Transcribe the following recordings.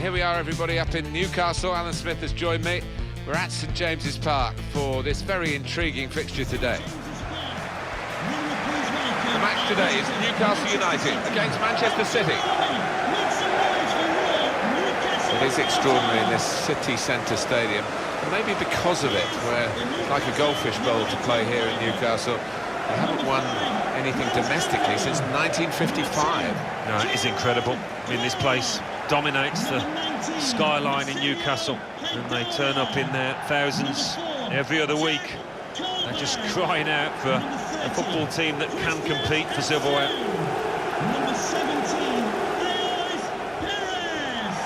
Here we are, everybody, up in Newcastle. Alan Smith has joined me. We're at St James's Park for this very intriguing fixture today. The match today is Newcastle United against Manchester City. It is extraordinary in this city centre stadium, and maybe because of it, where it's like a goldfish bowl to play here in Newcastle. They haven't won anything domestically since 1955. No, it is incredible. I mean, this place dominates the skyline in Newcastle, and they turn up in their thousands every other week. They're just crying out for a football team that can compete for silverware. Number 17, Perez,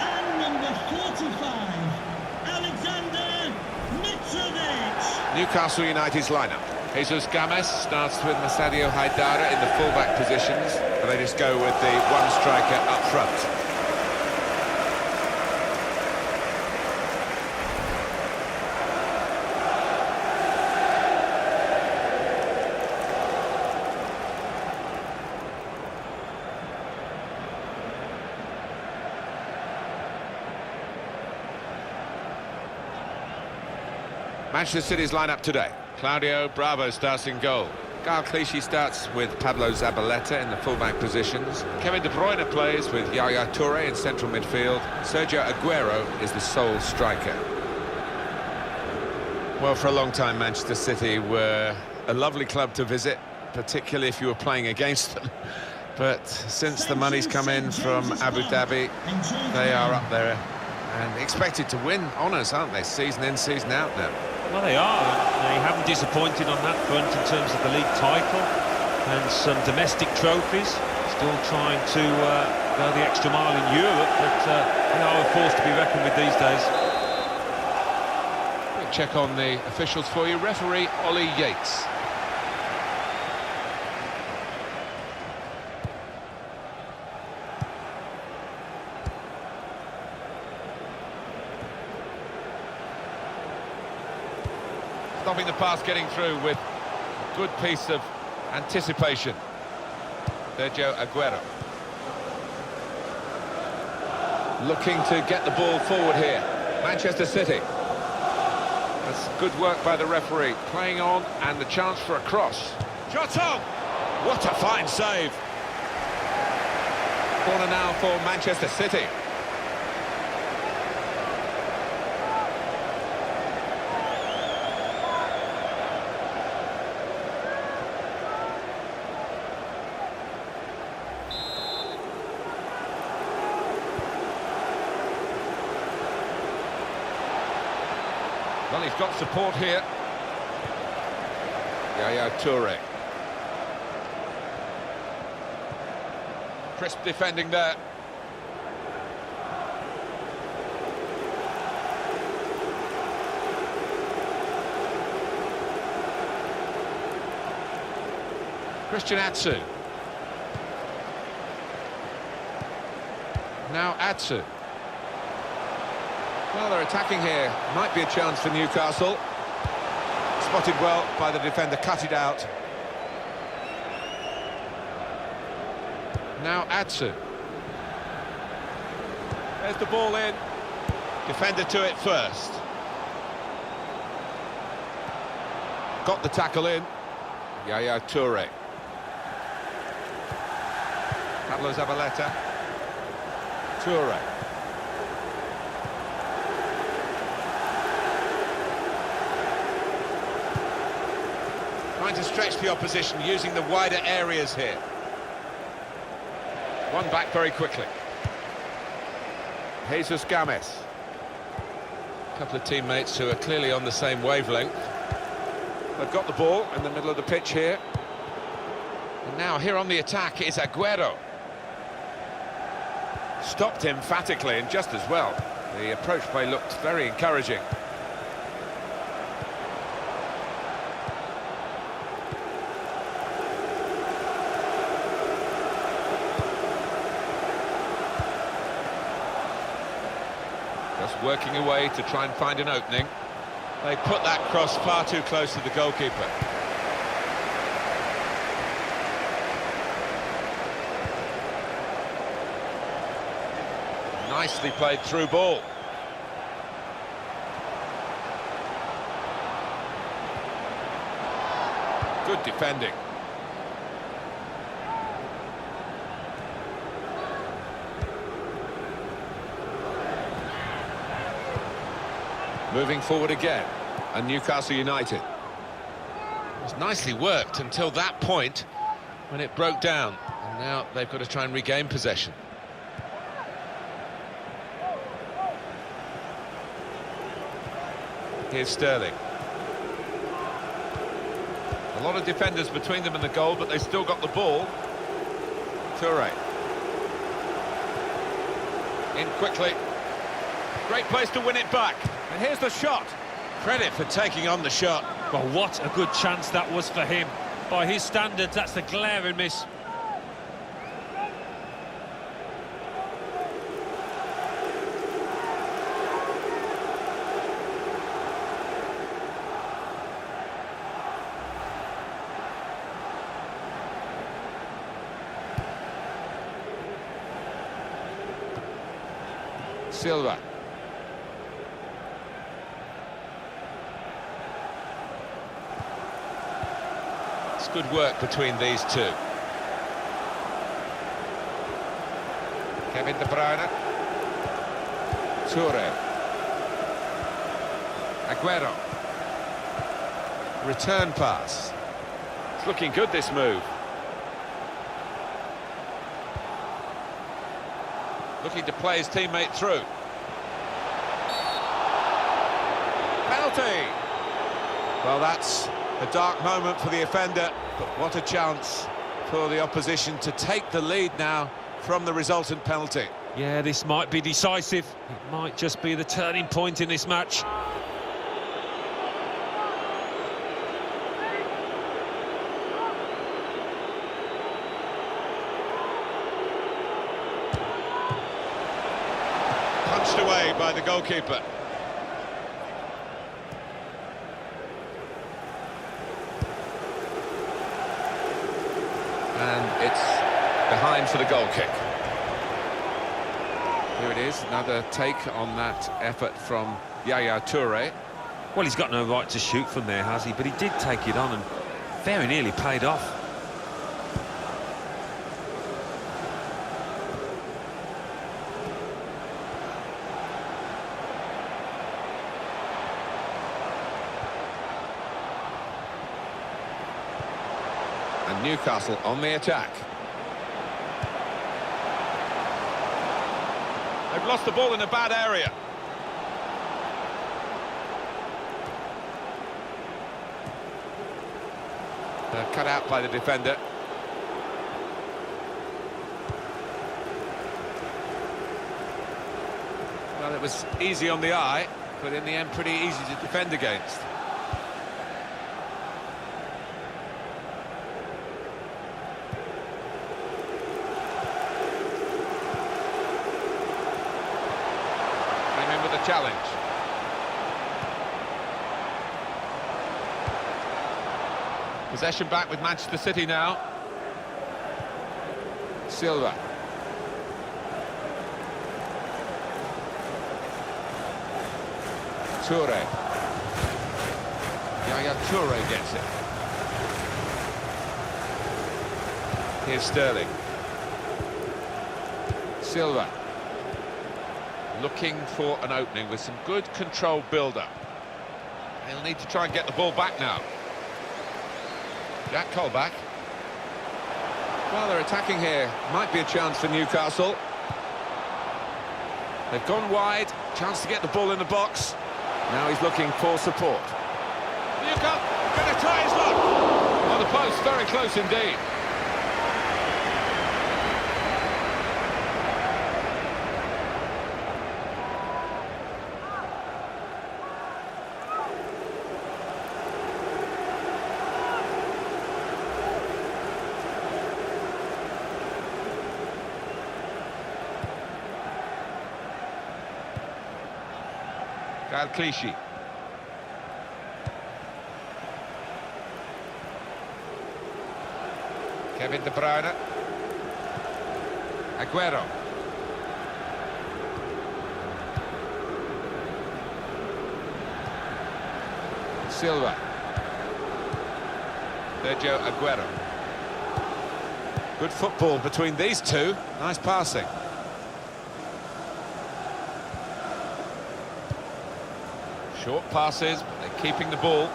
and number 45, Alexander Mitrovic. Newcastle United's lineup. Jesus Games starts with Masadio Haidara in the fullback positions, and they just go with the one striker up front. Manchester City's lineup today. Claudio Bravo starts in goal. Gal Clichy starts with Pablo Zabaleta in the fullback positions. Kevin De Bruyne plays with Yaya Toure in central midfield. Sergio Aguero is the sole striker. Well, for a long time, Manchester City were a lovely club to visit, particularly if you were playing against them. But since the money's come in from Abu Dhabi, they are up there and expected to win honours, aren't they? Season in, season out now. Well, they are. They haven't disappointed on that front in terms of the league title and some domestic trophies. Still trying to go the extra mile in Europe, but they are a force to be reckoned with these days. Quick check on the officials for you. Referee Ollie Yates. Stopping the pass getting through with a good piece of anticipation. Sergio Aguero. Looking to get the ball forward here. Manchester City. That's good work by the referee. Playing on, and the chance for a cross. Jota! What a fine save. Corner now for Manchester City. Well, he's got support here. Yaya Toure. Crisp defending there. Christian Atsu. Now Atsu. Well, they're attacking here. Might be a chance for Newcastle. Spotted well by the defender, cut it out. Now Atsu. There's the ball in. Defender to it first. Got the tackle in. Yaya Toure. Pablo Zabaleta. Toure. Trying to stretch the opposition, using the wider areas here. One back very quickly. Jesus Games. A couple of teammates who are clearly on the same wavelength. They've got the ball in the middle of the pitch here. And now here on the attack is Aguero. Stopped emphatically and just as well. The approach play looked very encouraging. Just working away to try and find an opening. They put that cross far too close to the goalkeeper. Nicely played through ball. Good defending. Moving forward again, and Newcastle United. It was nicely worked until that point when it broke down, and now they've got to try and regain possession. Here's Sterling. A lot of defenders between them and the goal, but they still got the ball. Toure. In quickly. Great place to win it back. And here's the shot. Credit for taking on the shot. Well, what a good chance that was for him. By his standards, that's a glaring miss. Silva. It's good work between these two. Kevin De Bruyne. Toure. Aguero. Return pass. It's looking good, this move. Looking to play his teammate through. Penalty! Well, that's a dark moment for the offender, but what a chance for the opposition to take the lead now from the resultant penalty. Yeah, this might be decisive. It might just be the turning point in this match. Punched away by the goalkeeper. And it's behind for the goal kick. Here it is, another take on that effort from Yaya Toure. Well, he's got no right to shoot from there, has he? But he did take it on and very nearly paid off. And Newcastle on the attack. They've lost the ball in a bad area. They're cut out by the defender. Well, it was easy on the eye, but in the end pretty easy to defend against. With a challenge. Possession back with Manchester City now. Silva. Toure. Yaya Toure gets it. Here's Sterling. Silva. Looking for an opening with some good controlled build-up. He'll need to try and get the ball back now. Jack Colback. Well, they're attacking here. Might be a chance for Newcastle. They've gone wide. Chance to get the ball in the box. Now he's looking for support. Newcastle going to try his luck. On the post, very close indeed. Clichy. Kevin De Bruyne. Aguero. Silva. Sergio Aguero. Good football between these two. Nice passing. Short passes, but they're keeping the ball.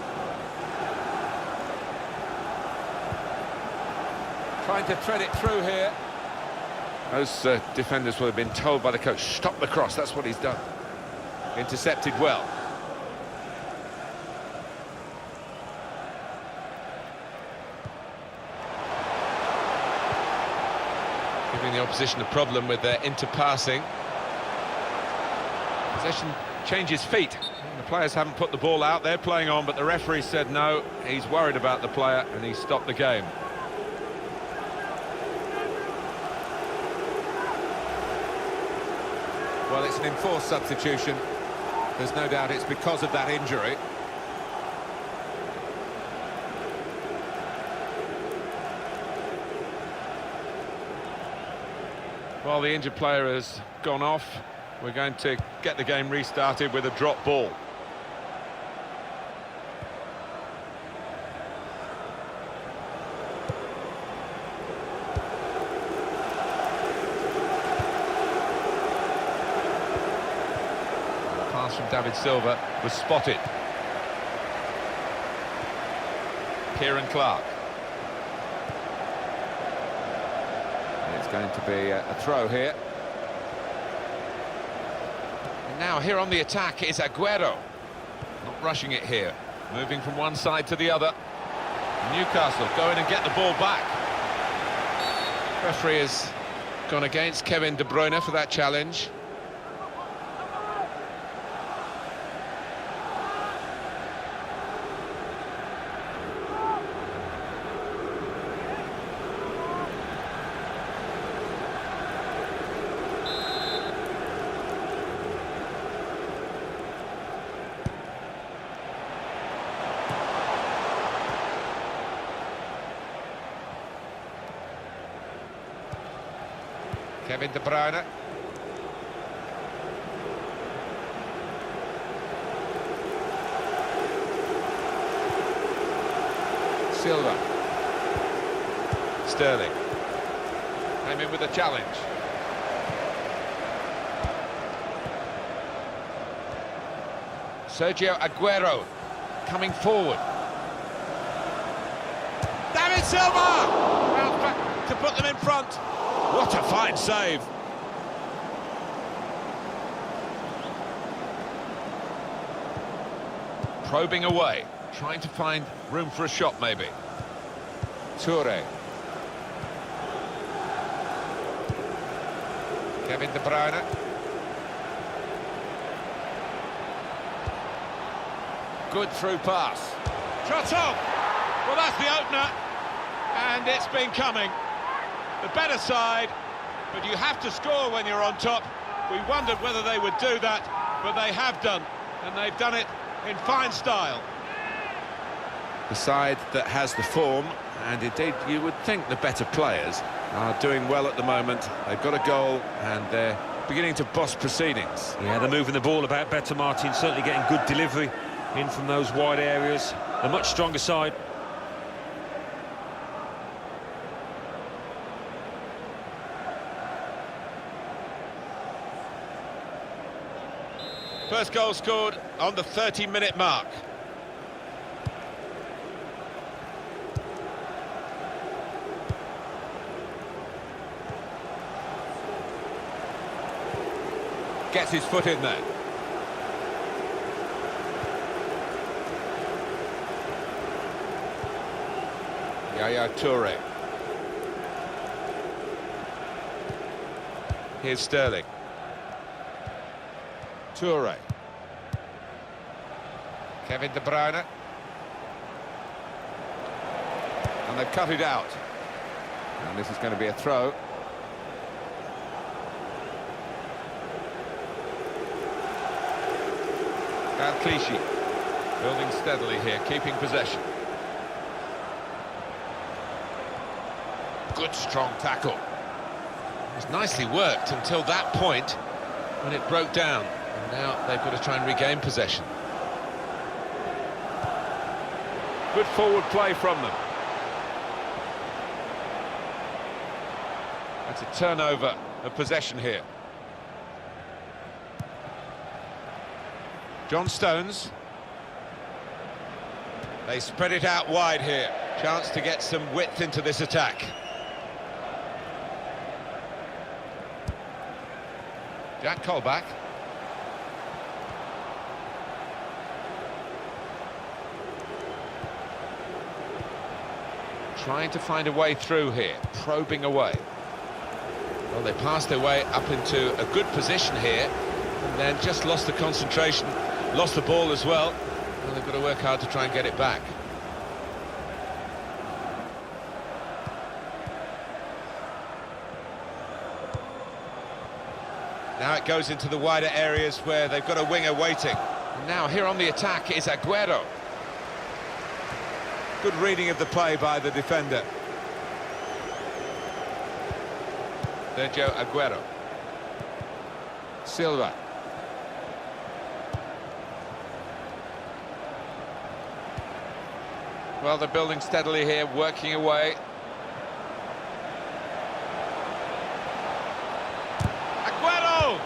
Trying to thread it through here. Those defenders will have been told by the coach, stop the cross. That's what he's done. Intercepted well. Giving the opposition a problem with their interpassing. Possession changes feet. The players haven't put the ball out, they're playing on, but the referee said no, he's worried about the player and he stopped the game. Well, it's an enforced substitution. There's no doubt it's because of that injury. Well, the injured player has gone off. We're going to get the game restarted with a drop ball. The pass from David Silva was spotted. Kieran Clark. It's going to be a throw here. And now here on the attack is Aguero. Not rushing it here. Moving from one side to the other. Newcastle go in and get the ball back. Referee has gone against Kevin De Bruyne for that challenge. Kevin De Bruyne. Silva. Sterling. Came in with a challenge. Sergio Aguero coming forward. David Silva! Bounce back to put them in front. What a fine save. Probing away, trying to find room for a shot maybe. Toure. Kevin De Bruyne. Good through pass. Shot on! Well, that's the opener. And it's been coming. The better side, but you have to score when you're on top. We wondered whether they would do that, but they have done, and they've done it in fine style. The side that has the form, and indeed you would think the better players, are doing well at the moment. They've got a goal, and they're beginning to boss proceedings. Yeah, they're moving the ball about better, Martin, certainly getting good delivery in from those wide areas. A much stronger side. First goal scored on the 30-minute mark. Gets his foot in there. Yaya Toure. Here's Sterling. Toure. Kevin De Bruyne. And they've cut it out. And this is going to be a throw. Clichy building steadily here, keeping possession. Good strong tackle. It was nicely worked until that point when it broke down. And now they've got to try and regain possession. Good forward play from them. That's a turnover of possession here. John Stones. They spread it out wide here. Chance to get some width into this attack. Jack Colback. Trying to find a way through here, probing away. Well, they passed their way up into a good position here, and then just lost the concentration, lost the ball as well. Well, they've got to work hard to try and get it back. Now it goes into the wider areas where they've got a winger waiting. And now here on the attack is Aguero. Good reading of the play by the defender. Sergio Aguero. Silva. Well, they're building steadily here, working away. Aguero!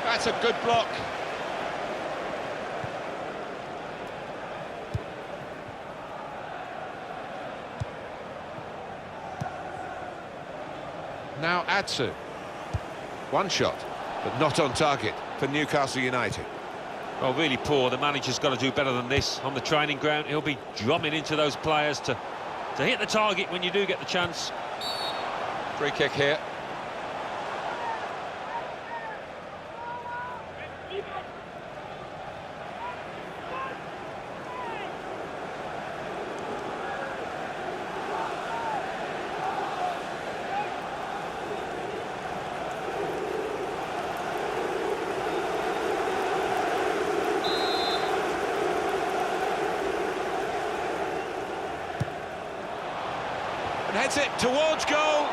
That's a good block. Now Atsu. One shot, but not on target for Newcastle United. Well, really poor. The manager's got to do better than this. On the training ground, he'll be drumming into those players to hit the target when you do get the chance. Free kick here. And heads it towards goal.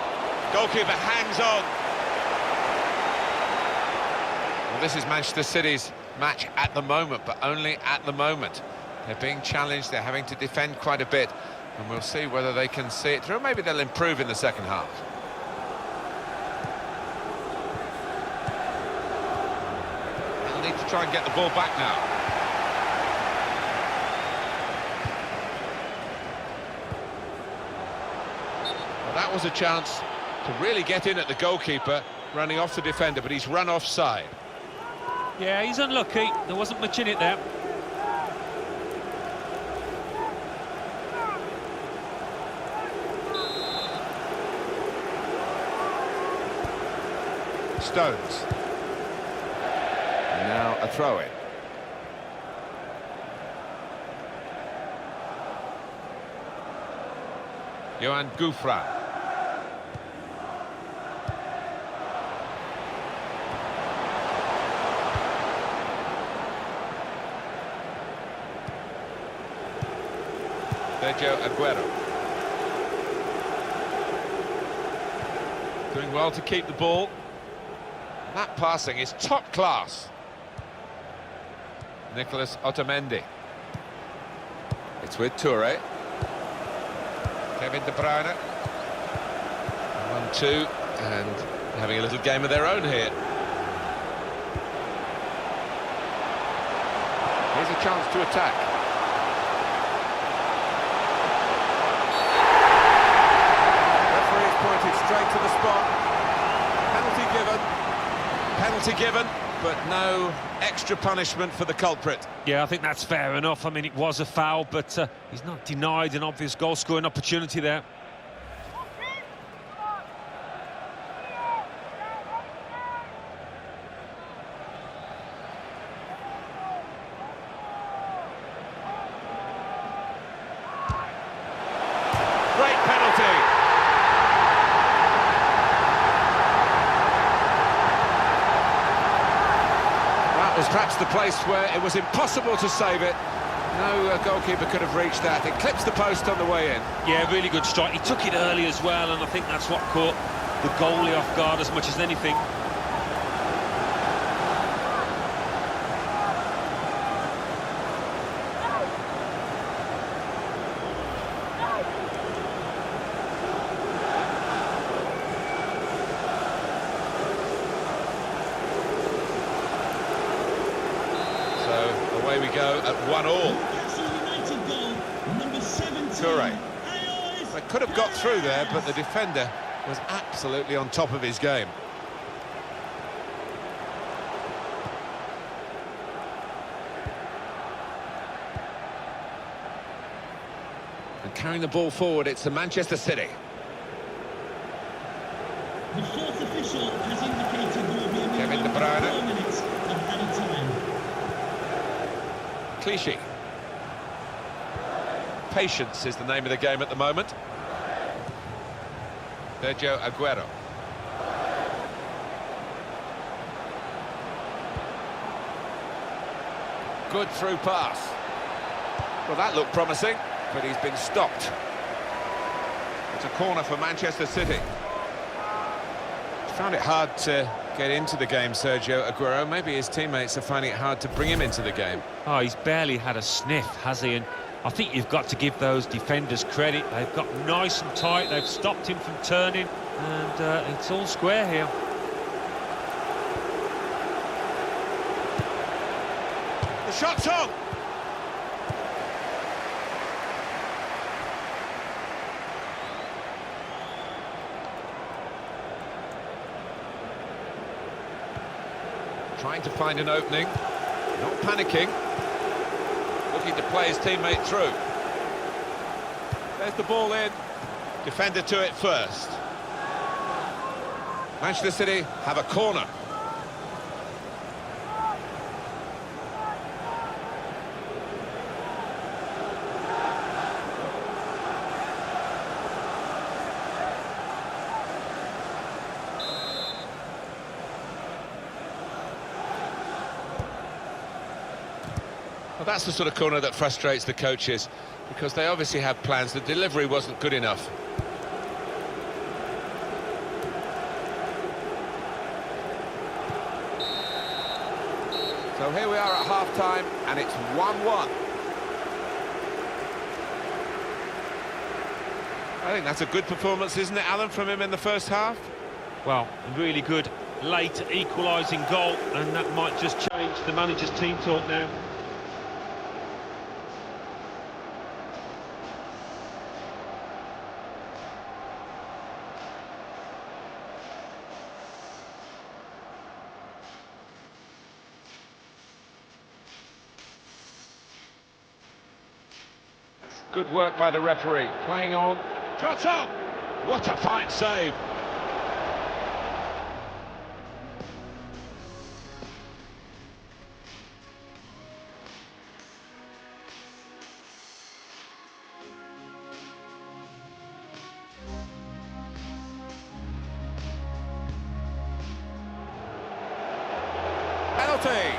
Goalkeeper hangs on. Well, this is Manchester City's match at the moment, but only at the moment. They're being challenged, they're having to defend quite a bit, and we'll see whether they can see it through. Maybe they'll improve in the second half. They'll need to try and get the ball back now. That was a chance to really get in at the goalkeeper, running off the defender, but he's run offside. Yeah, he's unlucky. There wasn't much in it there. Stones. And now a throw-in. Johan Gouffran. Sergio Aguero. Doing well to keep the ball. That passing is top class. Nicolas Otamendi. It's with Toure. Kevin De Bruyne. 1-2, and having a little game of their own here. Here's a chance to attack. Pointed straight to the spot. Penalty given, but no extra punishment for the culprit. Yeah, I think that's fair enough. I mean, it was a foul, but he's not denied an obvious goal-scoring opportunity there. Great penalty. Was perhaps the place where it was impossible to save it. No goalkeeper could have reached that. It clips the post on the way in. Yeah, really good strike. He took it early as well, and I think that's what caught the goalie off guard as much as anything. we go at 1-1. Newcastle United goal, number 17. Correct. Ayoze They could have got through there, but the Perez. defender was absolutely on top of his game. And carrying the ball forward, it's the Manchester City. The fourth official has indicated there will be a Kevin De minimum Bruyne. of 4 minutes of added time. Clichy. Patience is the name of the game at the moment. Sergio Aguero. Good through pass. Well, that looked promising, but he's been stopped. It's a corner for Manchester City. Found it hard to get into the game, Sergio Aguero. Maybe his teammates are finding it hard to bring him into the game. Oh, he's barely had a sniff, has he? And I think you've got to give those defenders credit. They've got nice and tight, they've stopped him from turning, and it's all square here. The shot's on! Trying to find an opening, not panicking, looking to play his teammate through. There's the ball in, defender to it first. Manchester City have a corner. Well, that's the sort of corner that frustrates the coaches, because they obviously have plans. The delivery wasn't good enough. So here we are at half-time, and it's 1-1. I think that's a good performance, isn't it, Alan, from him in the first half? Well, a really good late equalising goal, and that might just change the manager's team talk now. Good work by the referee. Playing on. Shot up! What a fine save. Penalty.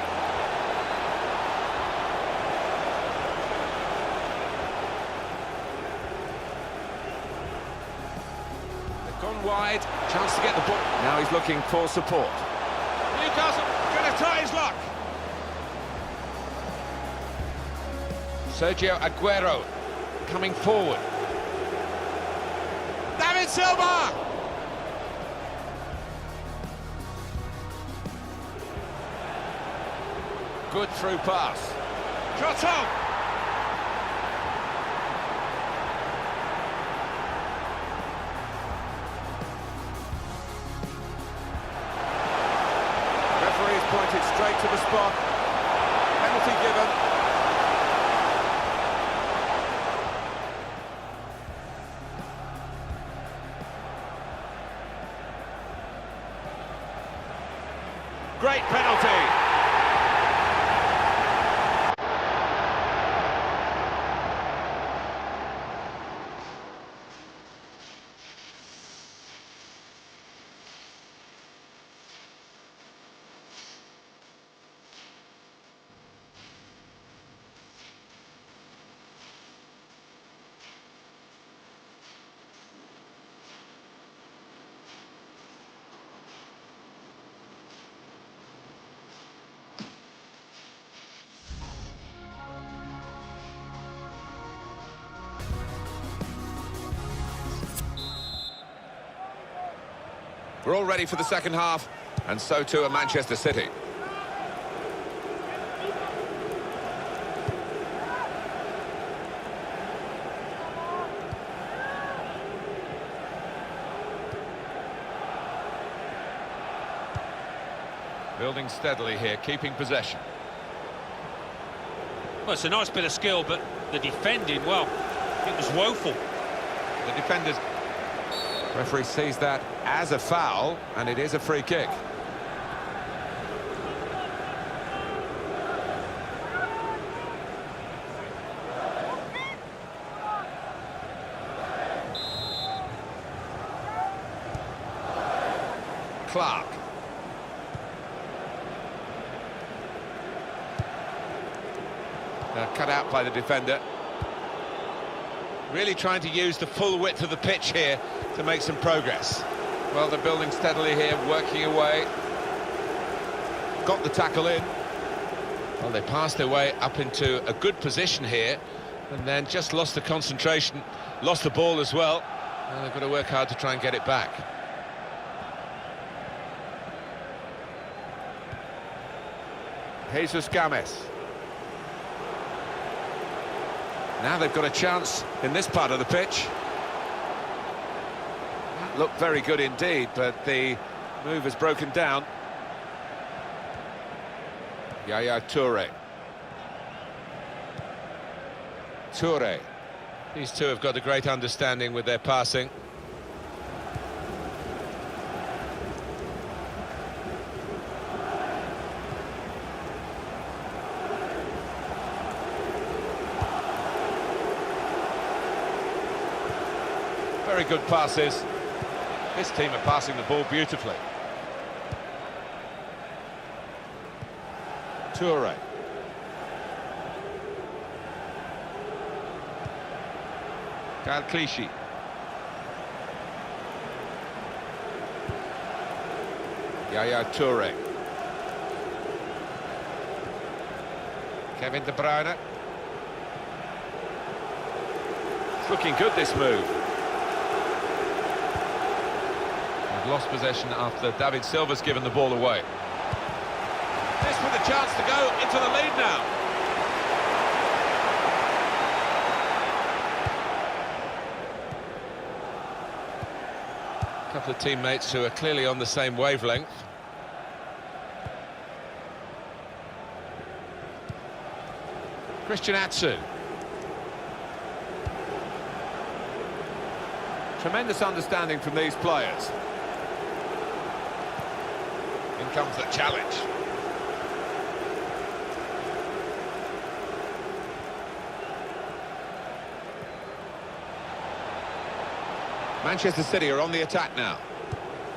Gone wide, chance to get the ball. Now he's looking for support. Newcastle going to try his luck. Sergio Aguero coming forward. David Silva! Good through pass. Shot on! Pointed straight to the spot. Penalty given. Great penalty. We're all ready for the second half, and so too are Manchester City. Building steadily here, keeping possession. Well, it's a nice bit of skill, but the defending, well, it was woeful. The defenders... Referee sees that as a foul, and it is a free kick. Clark. Cut out by the defender. Really trying to use the full width of the pitch here to make some progress. Well, they're building steadily here, working away. Got the tackle in. Well, they passed their way up into a good position here, and then just lost the concentration, lost the ball as well. And they've got to work hard to try and get it back. Jesus Games. Now they've got a chance in this part of the pitch. That looked very good indeed, but the move has broken down. Yaya Toure. Toure. These two have got a great understanding with their passing. Very good passes. This team are passing the ball beautifully. Toure. Clichy. Yaya Toure. Kevin De Bruyne. It's looking good, this move. Lost possession after David Silva's given the ball away. This with a chance to go into the lead now. A couple of teammates who are clearly on the same wavelength. Christian Atsu. Tremendous understanding from these players. In comes the challenge. Manchester City are on the attack now.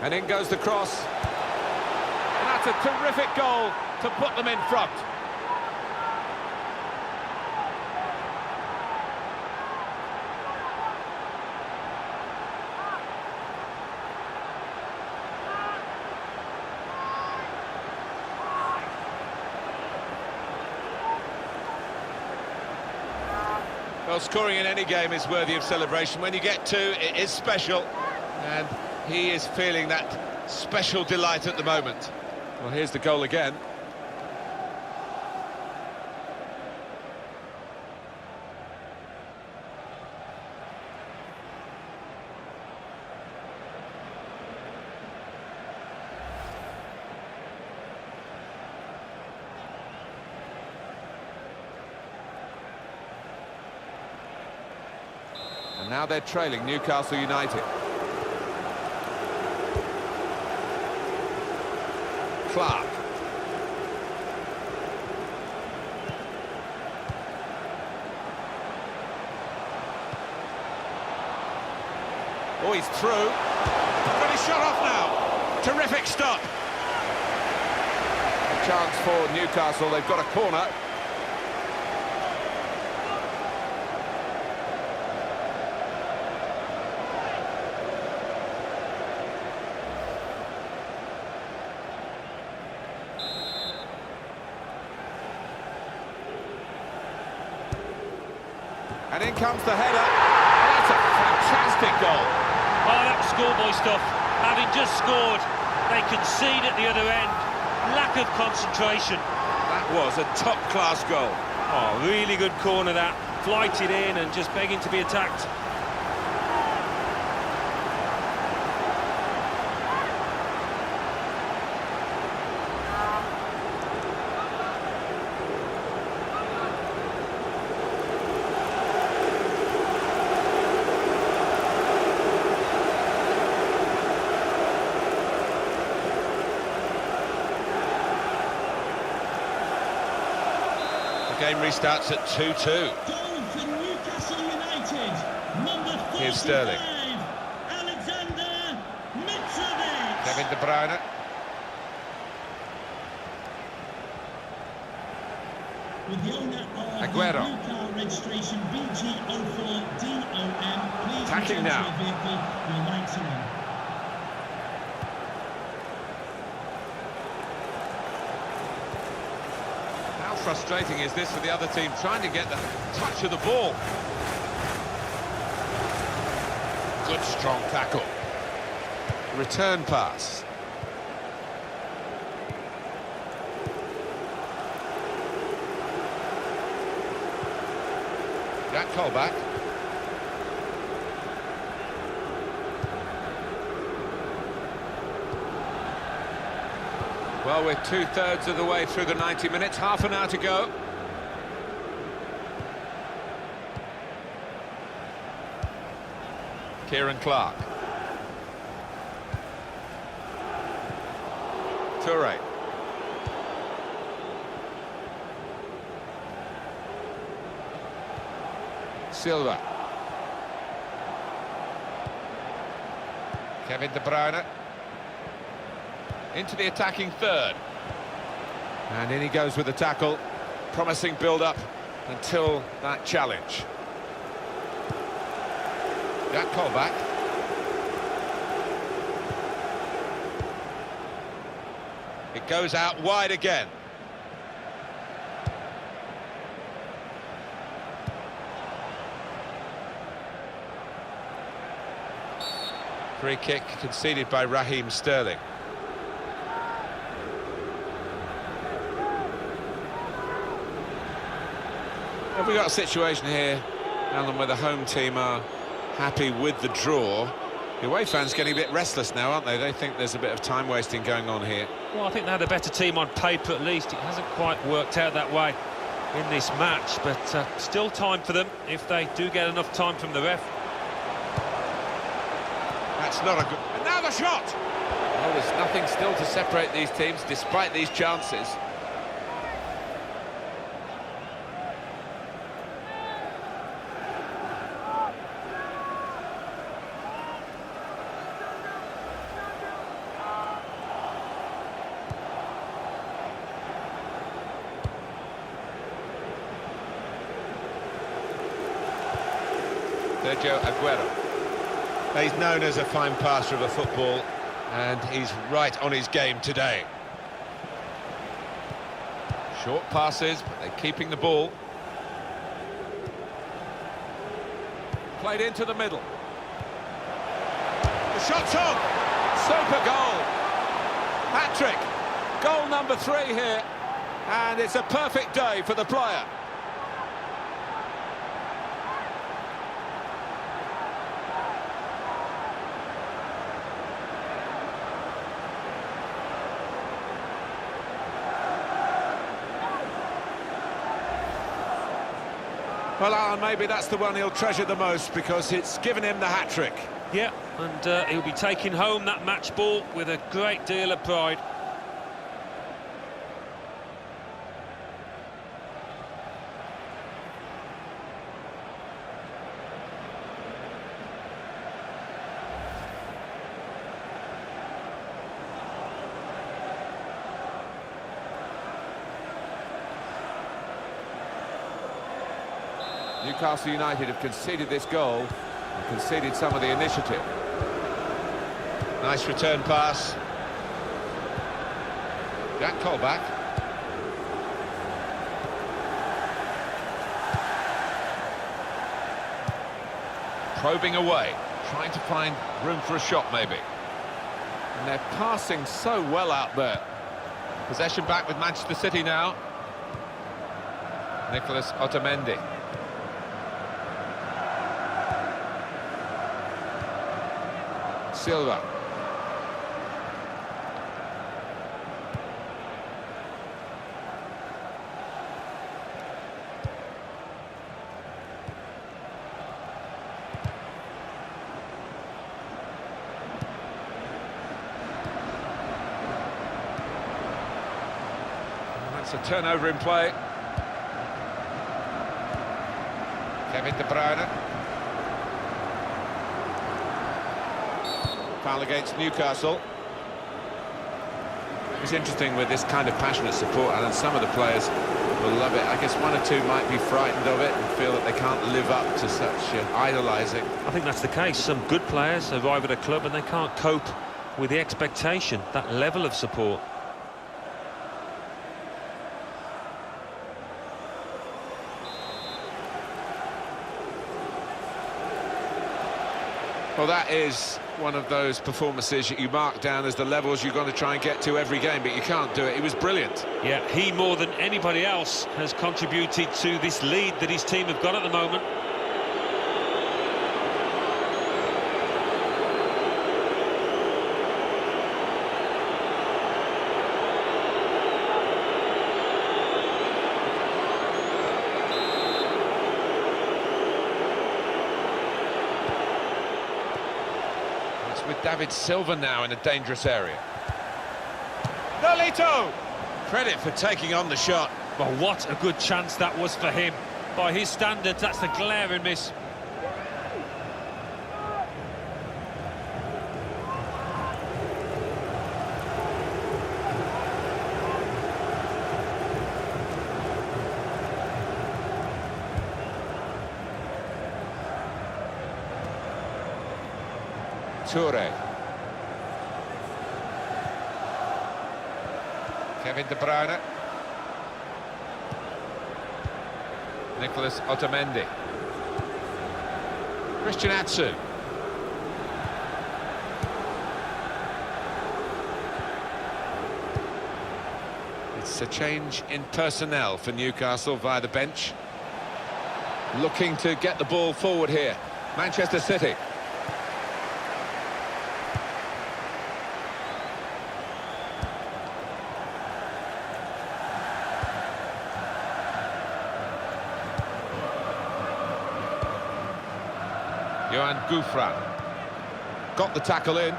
And in goes the cross. And that's a terrific goal to put them in front. Well, scoring in any game is worthy of celebration. When you get two, it is special. And he is feeling that special delight at the moment. Well, here's the goal again. And now they're trailing Newcastle United. Clark. Oh, he's through. But he's shot off now. Terrific stop. A chance for Newcastle. They've got a corner. And in comes the header. That's a fantastic goal. Oh, that's schoolboy stuff. Having just scored, they concede at the other end. Lack of concentration. That was a top-class goal. Oh, really good corner that. Flighted in and just begging to be attacked. Game restarts at 2-2. Goal for Newcastle United. Number 45, Here's Sterling. Alexander Mitrovic. Kevin De Bruyne. With the owner of Aguero. the blue car registration BG04DOM, please Attacking return to now. your vehicle. Your lights are on. How frustrating is this for the other team, trying to get the touch of the ball? Good strong tackle. Return pass. Jack Colback. Well, we're 2/3 of the way through the 90 minutes, half an hour to go. Kieran Clark. Toure. Silva. Kevin De Bruyne. Into the attacking third. And in he goes with the tackle. Promising build-up until that challenge. Jack Colback. It goes out wide again. Free kick conceded by Raheem Sterling. Have we got a situation here, Alan, where the home team are happy with the draw? The away fans getting a bit restless now, aren't they? They think there's a bit of time wasting going on here. Well, I think they had a better team on paper at least. It hasn't quite worked out that way in this match, but still time for them if they do get enough time from the ref. That's not a good... And now the shot! Well, there's nothing still to separate these teams, despite these chances. Sergio Aguero. He's known as a fine passer of a football, and he's right on his game today. Short passes, but they're keeping the ball. Played into the middle. The shot's on! Super goal! Hat-trick! Goal number 3 here, and it's a perfect day for the player. Well, Alan, maybe that's the one he'll treasure the most because it's given him the hat-trick. Yeah, and he'll be taking home that match ball with a great deal of pride. Newcastle United have conceded this goal and conceded some of the initiative. Nice return pass. Jack Colback. Probing away, trying to find room for a shot maybe. And they're passing so well out there. Possession back with Manchester City now. Nicolas Otamendi. Silva. That's a turnover in play. Kevin De Bruyne. Foul against Newcastle. It's interesting with this kind of passionate support, and some of the players will love it. I guess one or two might be frightened of it and feel that they can't live up to such idolising. I think that's the case. Some good players arrive at a club and they can't cope with the expectation, that level of support. Well, that is one of those performances that you mark down as the levels you're going to try and get to every game, but you can't do it. He was brilliant. Yeah, he more than anybody else has contributed to this lead that his team have got at the moment. With David Silva now in a dangerous area. Nolito! Credit for taking on the shot. Well, what a good chance that was for him. By his standards, that's a glaring miss. Toure. Kevin De Bruyne. Nicholas Otamendi. Christian Atsu. It's a change in personnel for Newcastle via the bench. Looking to get the ball forward here. Manchester City. Johan Gouffran got the tackle in.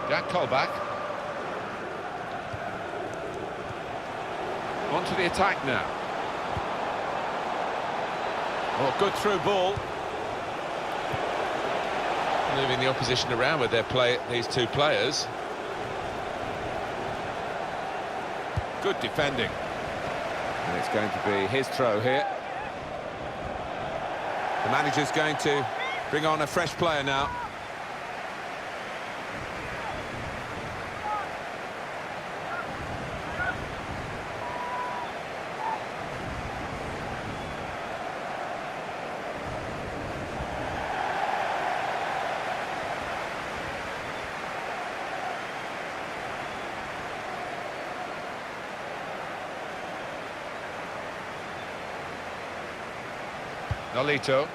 Jack Colback onto the attack now. Oh, good through ball. Moving the opposition around with their play, these two players. Good defending. And it's going to be his throw here. The manager's going to bring on a fresh player now. Nolito.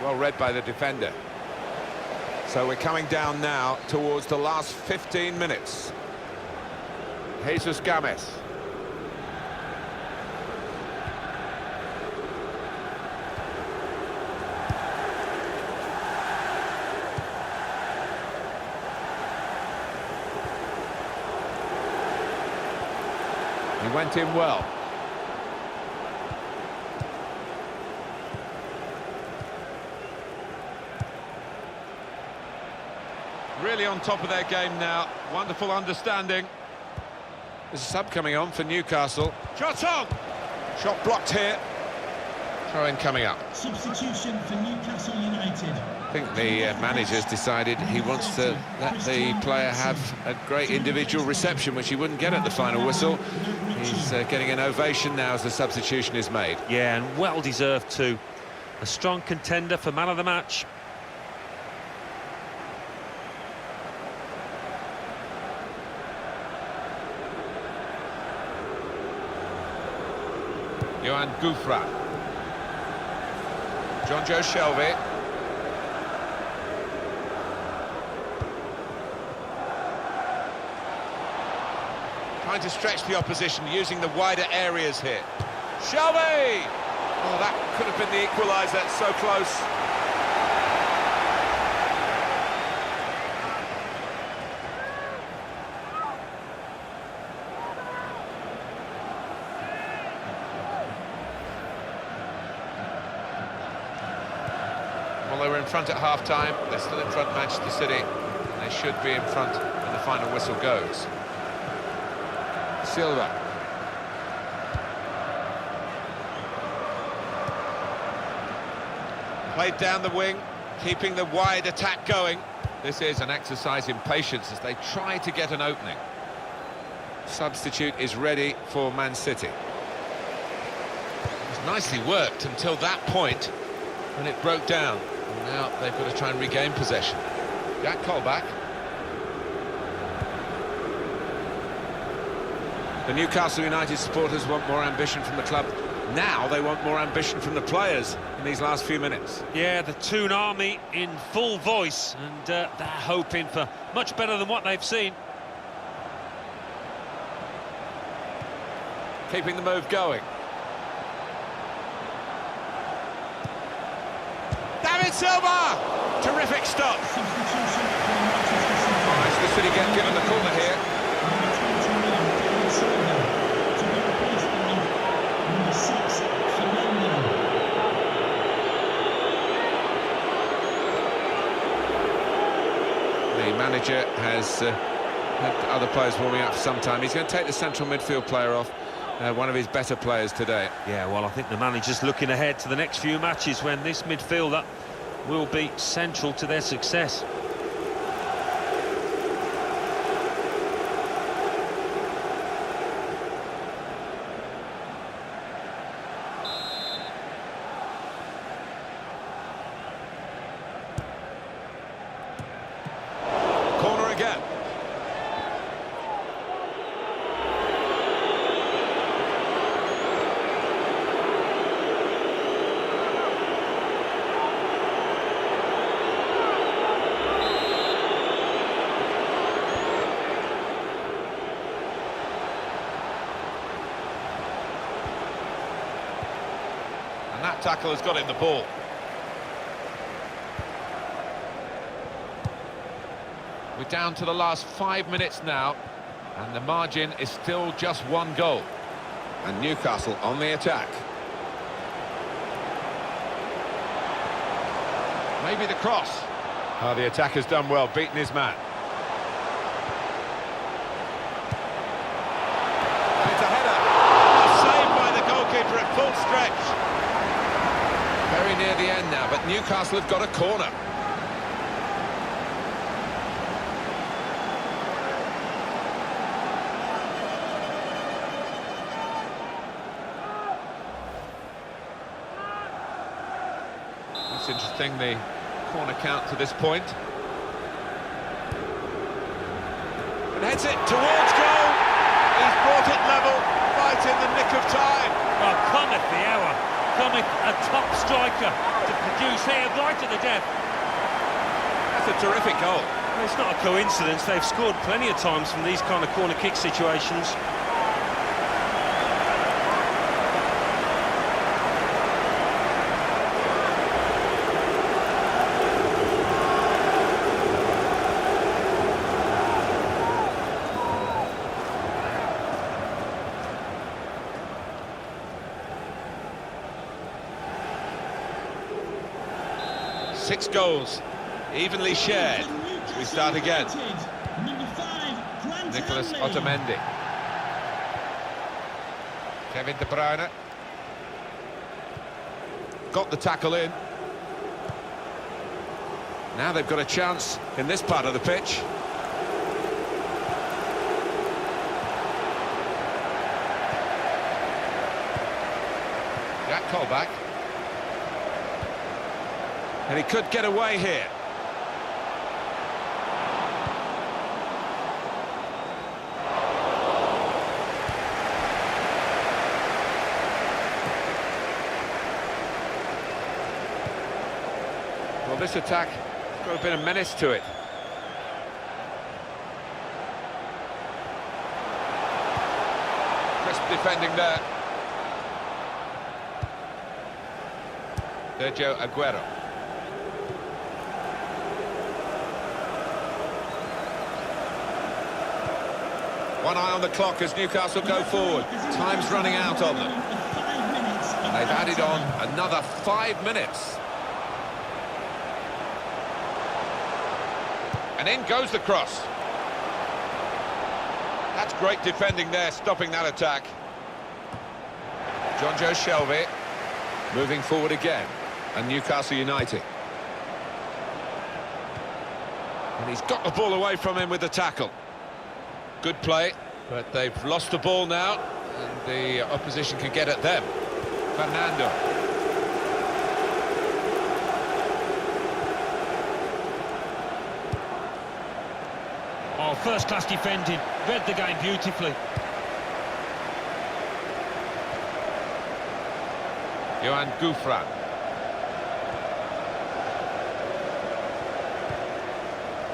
Well read by the defender. So we're coming down now towards the last 15 minutes. Jesus Gomez. He went in well. Really on top of their game now. Wonderful understanding. There's a sub coming on for Newcastle. Shot on! Shot blocked here. Throw-in coming up. Substitution for Newcastle United. I think the manager's decided he wants to let the player have a great individual reception, which he wouldn't get at the final whistle. He's getting an ovation now as the substitution is made. Yeah, and well-deserved too. A strong contender for man of the match. Johan Gouffran. John Joe Shelby. Trying to stretch the opposition, using the wider areas here. Shelby! Oh, that could have been the equaliser, so close. front at half-time. They're still in front, Manchester City, and they should be in front when the final whistle goes. Silva. Played down the wing, keeping the wide attack going. This is an exercise in patience as they try to get an opening. Substitute is ready for Man City. It was nicely worked until that point when it broke down. And now they've got to try and regain possession. Jack Colback. The Newcastle United supporters want more ambition from the club. Now they want more ambition from the players in these last few minutes. Yeah, the Toon Army in full voice, and they're hoping for much better than what they've seen. Keeping the move going. David Silva! Terrific stop. Manchester City get given the corner here. The manager has had other players warming up for some time. He's going to take the central midfield player off, one of his better players today. Yeah, well, I think the manager's looking ahead to the next few matches when this midfielder will be central to their success. Corner again. And that tackle has got him the ball. We're down to the last 5 minutes now, and the margin is still just 1 goal. And Newcastle on the attack. Maybe the cross. Oh, the attacker's done well, beaten his man. And it's a header. Saved by the goalkeeper at full stretch. Very near the end now, but Newcastle have got a corner. It's interesting, the corner count to this point. And heads it towards goal. He's brought it level, right in the nick of time. Well, cometh the hour, cometh a top striker to produce here right at the death. That's a terrific goal. Well, it's not a coincidence, they've scored plenty of times from these kind of corner kick situations. Six goals, evenly shared. We start again. Nicholas Otamendi. Kevin De Bruyne. Got the tackle in. Now they've got a chance in this part of the pitch. Jack Colback. And he could get away here. Well, this attack has got a bit of menace to it. Crisp defending there. Sergio Aguero. One eye on the clock as Newcastle go forward. Time's running out on them. And they've added on another 5 minutes. And in goes the cross. That's great defending there, stopping that attack. John Joe Shelby moving forward again. And Newcastle United. And he's got the ball away from him with the tackle. Good play, but they've lost the ball now, and the opposition can get at them. Fernando. Oh, first-class defending. Read the game beautifully. Johan Gouffran.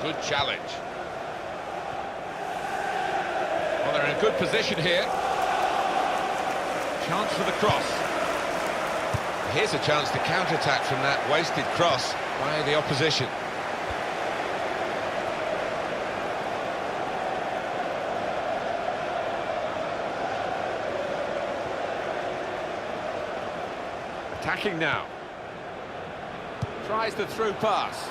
Good challenge. Well, they're in a good position here. Chance for the cross. Here's a chance to counter-attack from that wasted cross by the opposition. Attacking now. Tries the through pass.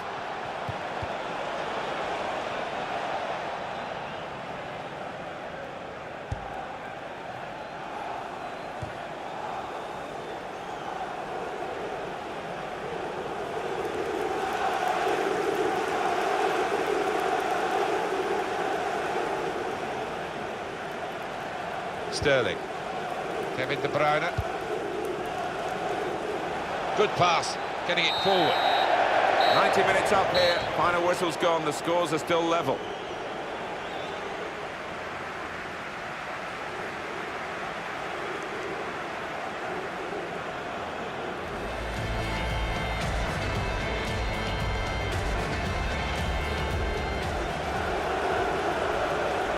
Sterling. Kevin De Bruyne. Good pass, getting it forward. 90 minutes up here, final whistle's gone, the scores are still level.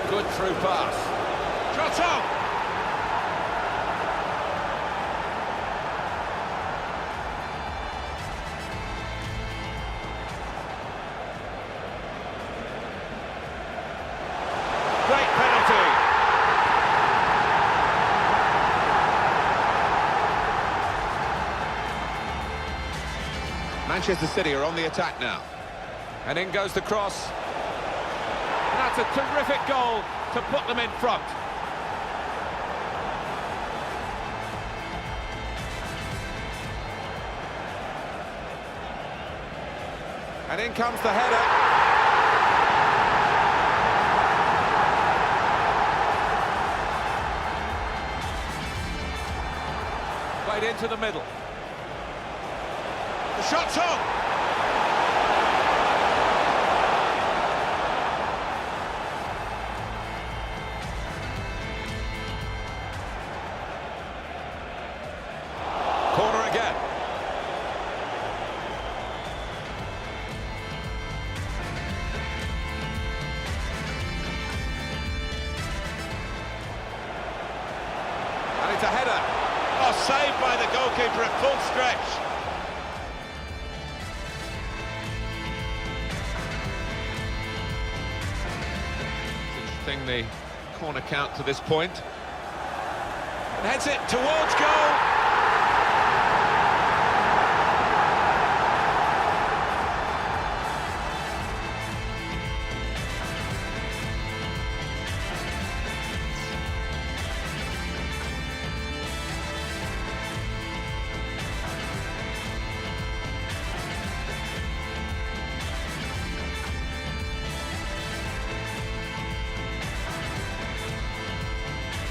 Good through pass. Shot on! Great penalty. Manchester City are on the attack now. And in goes the cross. And that's a terrific goal to put them in front. And in comes the header. Into the middle. The shot's on. Corner again. And it's a header. Oh, saved by the goalkeeper at full stretch. Interesting, the corner count to this point. And heads it towards goal.